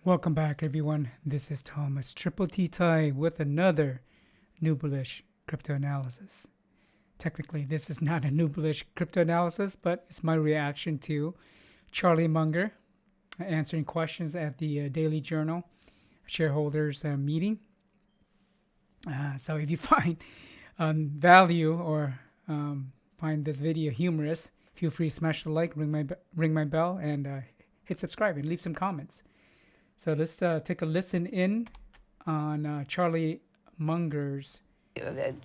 Welcome back, everyone. This is Thomas Triple T Ty with another new bullish crypto analysis. Technically, this is not a new bullish crypto analysis, but it's my reaction to Charlie Munger answering questions at the Daily Journal shareholders meeting. So if you find value or find this video humorous, feel free to smash the like, ring my bell, and hit subscribe and leave some comments. So let's take a listen in on Charlie Munger's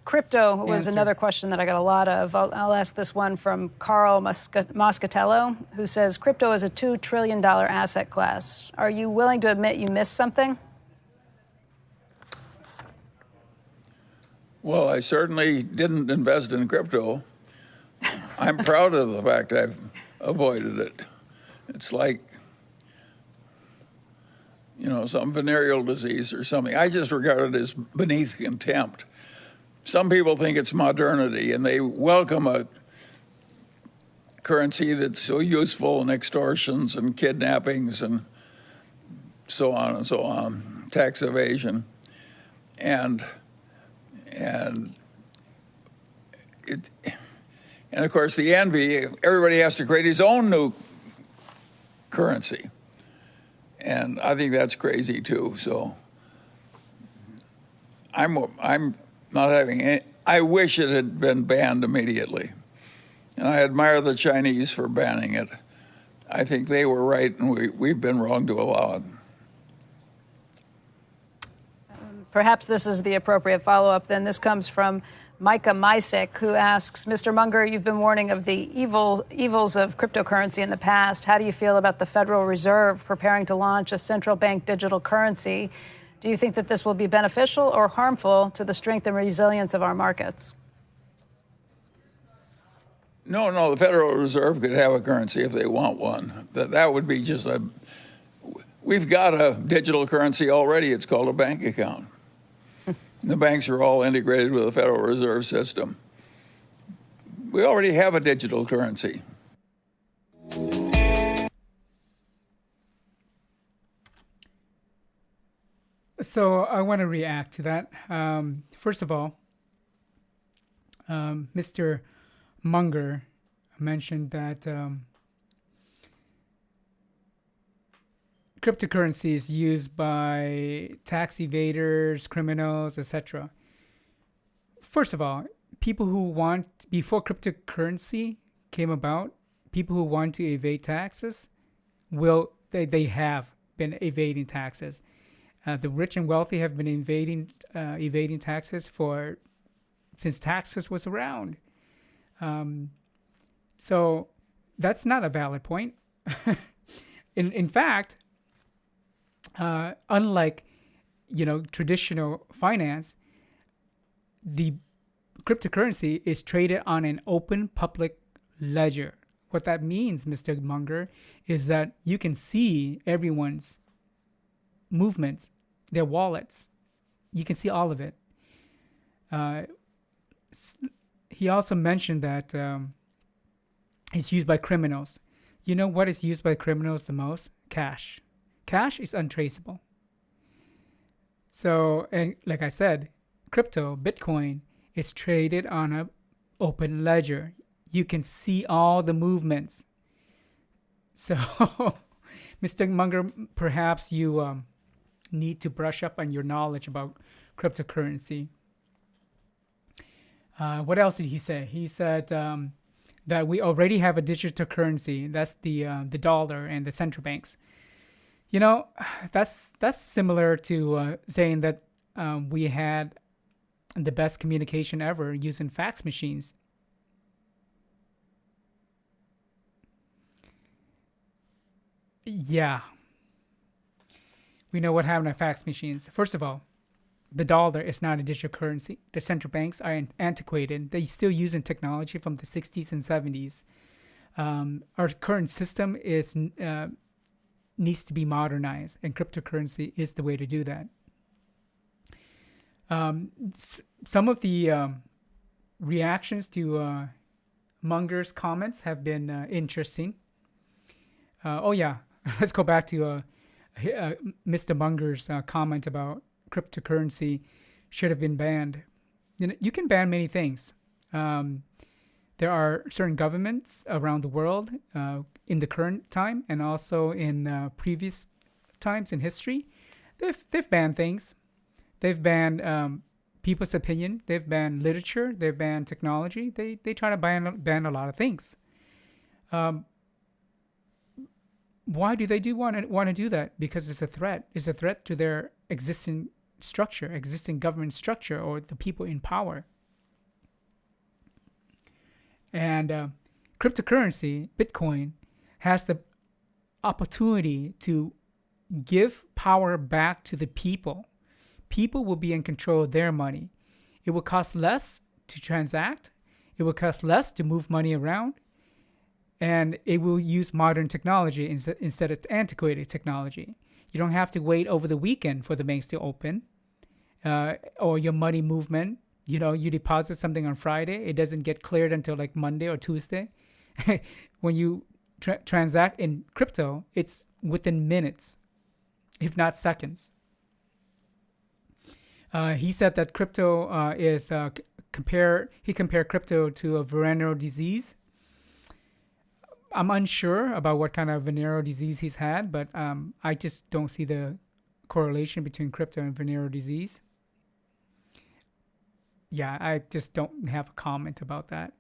Crypto was answer. another question that I got a lot of. I'll ask this one from Carl Moscatello, who says, crypto is a $2 trillion asset class. Are you willing to admit you missed something? Well, I certainly didn't invest in crypto. I'm proud of the fact I've avoided it. It's like, some venereal disease or something. I just regard it as beneath contempt. Some people think it's modernity, and they welcome a currency that's so useful in extortions and kidnappings and so on, tax evasion. And of course, the envy, everybody has to create his own new currency. And I think that's crazy too. So I'm not having any, I wish it had been banned immediately. And I admire the Chinese for banning it. I think they were right, and we've been wrong to allow it. Perhaps this is the appropriate follow-up then. This comes from Micah Misek, who asks, Mr. Munger, you've been warning of the evils of cryptocurrency in the past. How do you feel about the Federal Reserve preparing to launch a central bank digital currency? Do you think that this will be beneficial or harmful to the strength and resilience of our markets? No, the Federal Reserve could have a currency if they want one. That would be just we've got a digital currency already. It's called a bank account. The banks are all integrated with the Federal Reserve System. We already have a digital currency. So I want to react to that. First of all, Mr. Munger mentioned that cryptocurrency is used by tax evaders, criminals, etc. First of all, people who want, before cryptocurrency came about, people who want to evade taxes they have been evading taxes. The rich and wealthy have been evading taxes since taxes was around. So that's not a valid point. In fact, unlike traditional finance, the cryptocurrency is traded on an open public ledger. What that means, Mr. Munger, is that you can see everyone's movements, their wallets. You can see all of it. He also mentioned that it's used by criminals. You know what is used by criminals the most? Cash. Cash is untraceable. So, and like I said, crypto, Bitcoin, is traded on an open ledger. You can see all the movements. So, Mr. Munger, perhaps you need to brush up on your knowledge about cryptocurrency. What else did he say? He said that we already have a digital currency. That's the dollar and the central banks. That's similar to saying that we had the best communication ever using fax machines. Yeah. We know what happened to fax machines. First of all, the dollar is not a digital currency. The central banks are antiquated. They're still using technology from the 60s and 70s. Our current system needs to be modernized, and cryptocurrency is the way to do that. Some of the reactions to Munger's comments have been interesting. Let's go back to Mr. Munger's comment about cryptocurrency should have been banned. You can ban many things. There are certain governments around the world in the current time and also in previous times in history. They've banned things. They've banned people's opinion. They've banned literature. They've banned technology. They try to ban a lot of things. Why do they want to do that? Because it's a threat. It's a threat to their existing structure, existing government structure, or the people in power. And cryptocurrency, Bitcoin, has the opportunity to give power back to the people. People will be in control of their money. It will cost less to transact. It will cost less to move money around. And it will use modern technology instead of antiquated technology. You don't have to wait over the weekend for the banks to open or your money movement. You deposit something on Friday, it doesn't get cleared until like Monday or Tuesday. When you transact in crypto, it's within minutes, if not seconds. He said that crypto he compared crypto to a venereal disease. I'm unsure about what kind of venereal disease he's had, but I just don't see the correlation between crypto and venereal disease. Yeah, I just don't have a comment about that.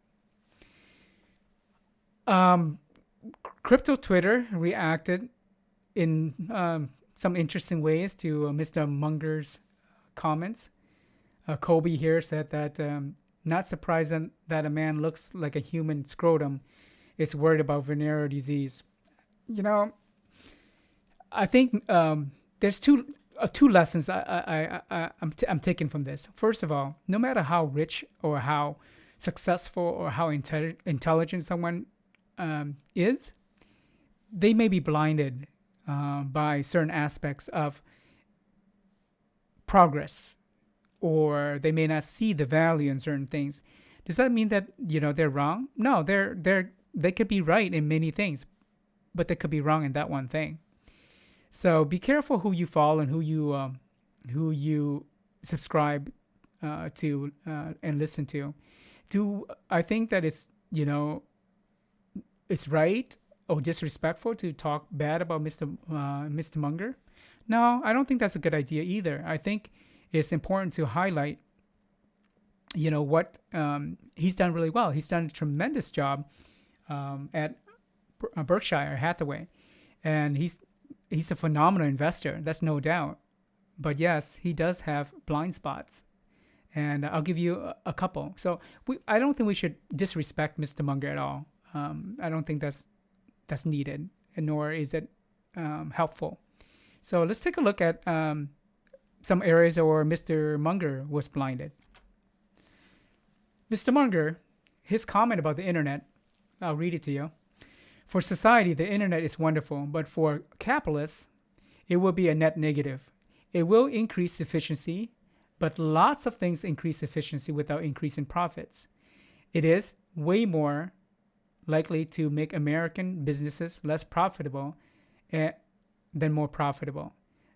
Crypto Twitter reacted in some interesting ways to Mr. Munger's comments. Kobe here said that not surprising that a man looks like a human scrotum is worried about venereal disease. I think there's two lessons I'm taking from this. First of all, no matter how rich or how successful or how intelligent someone is, they may be blinded by certain aspects of progress, or they may not see the value in certain things. Does that mean that they're wrong? No, they could be right in many things, but they could be wrong in that one thing. So be careful who you follow and who you subscribe to and listen to. Do I think that it's right or disrespectful to talk bad about Mr. Munger? No, I don't think that's a good idea either. I think it's important to highlight what he's done really well. He's done a tremendous job at Berkshire Hathaway, and he's a phenomenal investor. That's no doubt. But yes, he does have blind spots, and I'll give you a couple. So I don't think we should disrespect Mr. Munger at all. I don't think that's needed, and nor is it helpful. So let's take a look at some areas where Mr. Munger was blinded. Mr. Munger, his comment about the internet, I'll read it to you. For society, the internet is wonderful, but for capitalists, it will be a net negative. It will increase efficiency, but lots of things increase efficiency without increasing profits. It is way more likely to make American businesses less profitable than more profitable.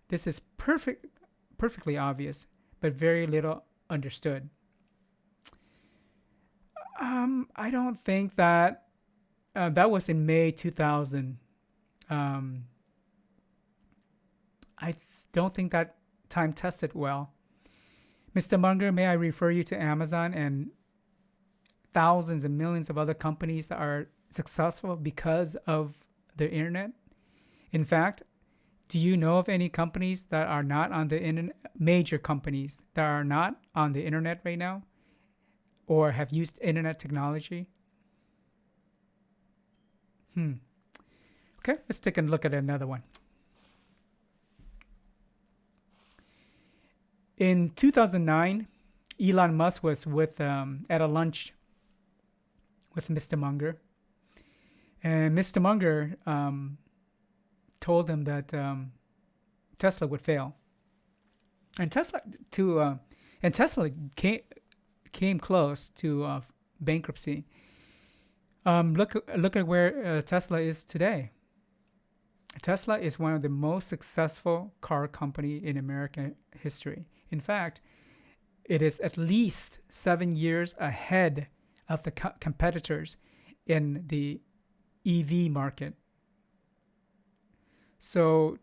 This is perfectly obvious, but very little understood. I don't think that that was in May 2000. I don't think that time tested well. Mr. Munger, may I refer you to Amazon and thousands and millions of other companies that are successful because of the internet? In fact, do you know of any companies that are not on the internet, major companies that are not on the internet right now or have used internet technology? Okay, let's take a look at another one. In 2009, Elon Musk was at a lunch with Mr. Munger, and Mr. Munger told him that Tesla would fail, and Tesla came close to bankruptcy. Look at where Tesla is today. Tesla is one of the most successful car company in American history. In fact, it is at least 7 years ahead of the competitors in the EV market. So,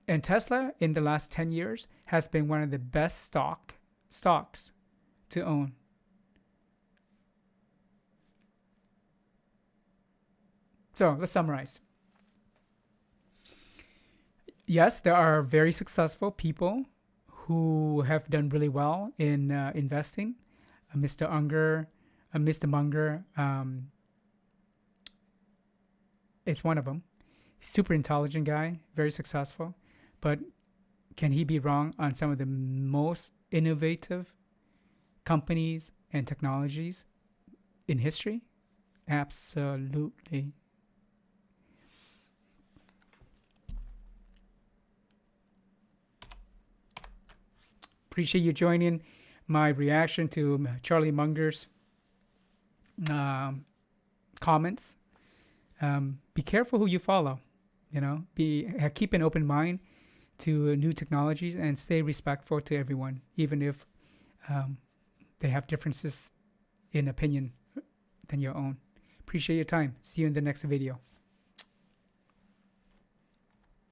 and Tesla in the last 10 years has been one of the best stocks to own. So let's summarize. Yes, there are very successful people who have done really well in investing. Mr. Munger is one of them. Super intelligent guy, very successful. But can he be wrong on some of the most innovative companies and technologies in history? Absolutely. Appreciate you joining my reaction to Charlie Munger's comments. Be careful who you follow. Keep an open mind to new technologies and stay respectful to everyone, even if they have differences in opinion than your own. Appreciate your time. See you in the next video.